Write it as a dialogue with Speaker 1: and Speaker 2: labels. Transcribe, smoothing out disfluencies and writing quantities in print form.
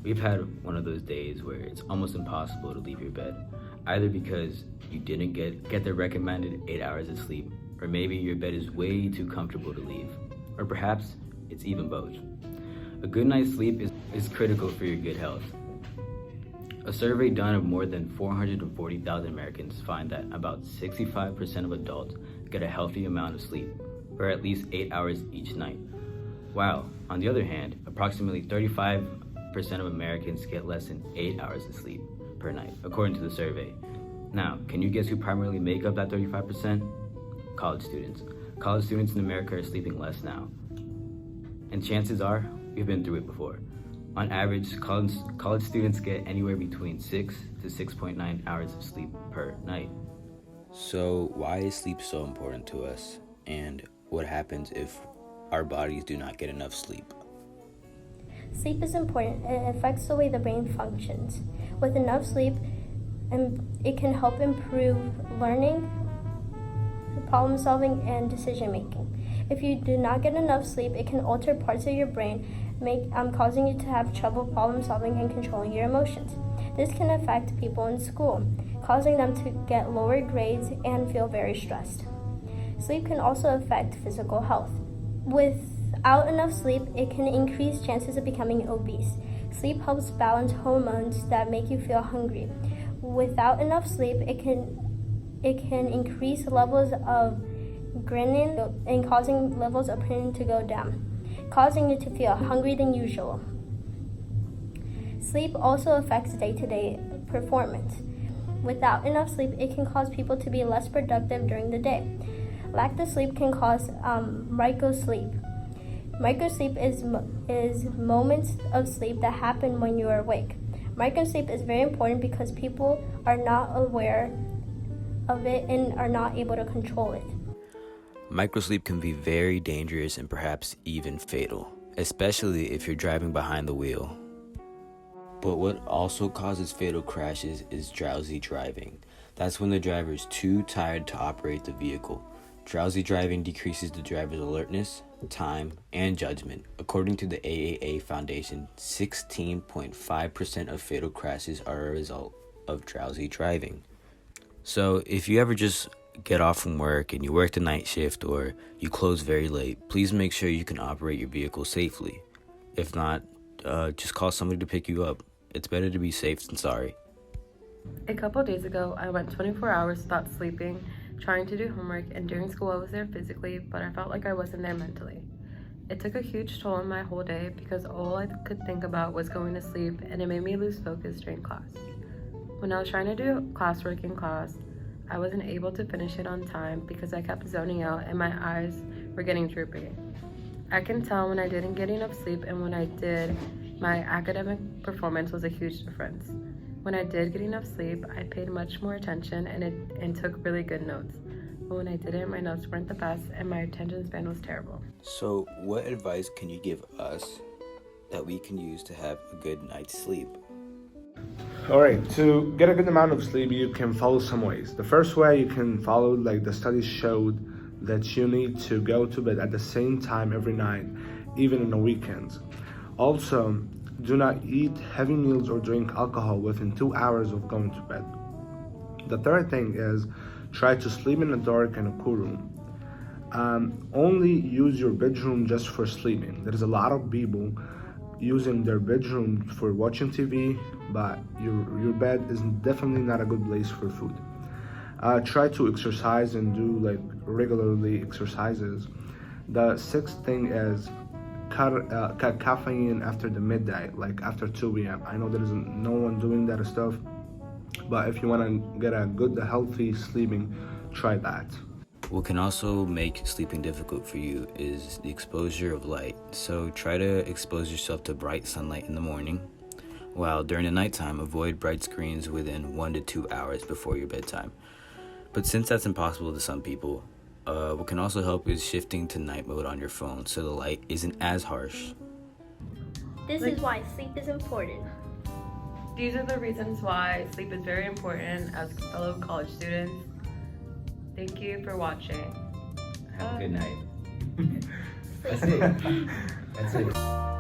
Speaker 1: We've had one of those days where it's almost impossible to leave your bed, either because you didn't get the recommended 8 hours of sleep, or maybe your bed is way too comfortable to leave, or perhaps it's even both. A good night's sleep is critical for your good health. A survey done of more than 440,000 Americans find that about 65% of adults get a healthy amount of sleep, or at least 8 hours each night. While, on the other hand, approximately 35% of Americans get less than 8 hours of sleep per night, according to the survey. Now, can you guess who primarily make up that 35%? College students. College students in America are sleeping less now. And chances are, we've been through it before. On average, college students get anywhere between 6 to 6.9 hours of sleep per night.
Speaker 2: So why is sleep so important to us? And what happens if our bodies do not get enough sleep?
Speaker 3: Sleep is important. It affects the way the brain functions. With enough sleep, it can help improve learning, problem solving, and decision making. If you do not get enough sleep, it can alter parts of your brain, causing you to have trouble problem solving and controlling your emotions. This can affect people in school, causing them to get lower grades and feel very stressed. Sleep can also affect physical health. Without enough sleep, it can increase chances of becoming obese. Sleep helps balance hormones that make you feel hungry. Without enough sleep, it can increase levels of ghrelin and causing levels of purine to go down, causing you to feel hungry than usual. Sleep also affects day-to-day performance. Without enough sleep, it can cause people to be less productive during the day. Lack of sleep can cause microsleep. Microsleep is moments of sleep that happen when you are awake. Microsleep is very important because people are not aware of it and are not able to control it.
Speaker 2: Microsleep can be very dangerous and perhaps even fatal, especially if you're driving behind the wheel. But what also causes fatal crashes is drowsy driving. That's when the driver is too tired to operate the vehicle. Drowsy driving decreases the driver's alertness, time, and judgment. According to the AAA Foundation, 16.5% of fatal crashes are a result of drowsy driving. So if you ever just get off from work and you work the night shift or you close very late, please make sure you can operate your vehicle safely. If not, just call somebody to pick you up. It's better to be safe than sorry.
Speaker 4: A couple days ago, I went 24 hours without sleeping, trying to do homework, and during school I was there physically, but I felt like I wasn't there mentally. It took a huge toll on my whole day because all I could think about was going to sleep, and it made me lose focus during class. When I was trying to do classwork in class, I wasn't able to finish it on time because I kept zoning out and my eyes were getting droopy. I can tell when I didn't get enough sleep, and when I did, my academic performance was a huge difference. When I did get enough sleep, I paid much more attention and took really good notes. But when I didn't, my notes weren't the best and my attention span was terrible.
Speaker 2: So what advice can you give us that we can use to have a good night's sleep?
Speaker 5: Alright, to get a good amount of sleep, you can follow some ways. The first way you can follow, like the studies showed, that you need to go to bed at the same time every night, even on the weekends. Also, do not eat heavy meals or drink alcohol within 2 hours of going to bed. The third thing is try to sleep in a dark and a cool room. Only use your bedroom just for sleeping. There's a lot of people using their bedroom for watching TV, but your bed is definitely not a good place for food. Try to exercise and do regularly exercises. The sixth thing is cut caffeine after the midnight, like after 2 p.m. I know there isn't no one doing that stuff, but if you want to get a good, healthy sleeping, try that.
Speaker 2: What can also make sleeping difficult for you is the exposure of light. So try to expose yourself to bright sunlight in the morning, while during the nighttime, avoid bright screens within 1 to 2 hours before your bedtime. But since that's impossible to some people, what can also help is shifting to night mode on your phone so the light isn't as harsh.
Speaker 3: This is why sleep is important.
Speaker 4: These are the reasons why sleep is very important as fellow college students. Thank you for watching.
Speaker 1: Have a good night. That's it. That's it.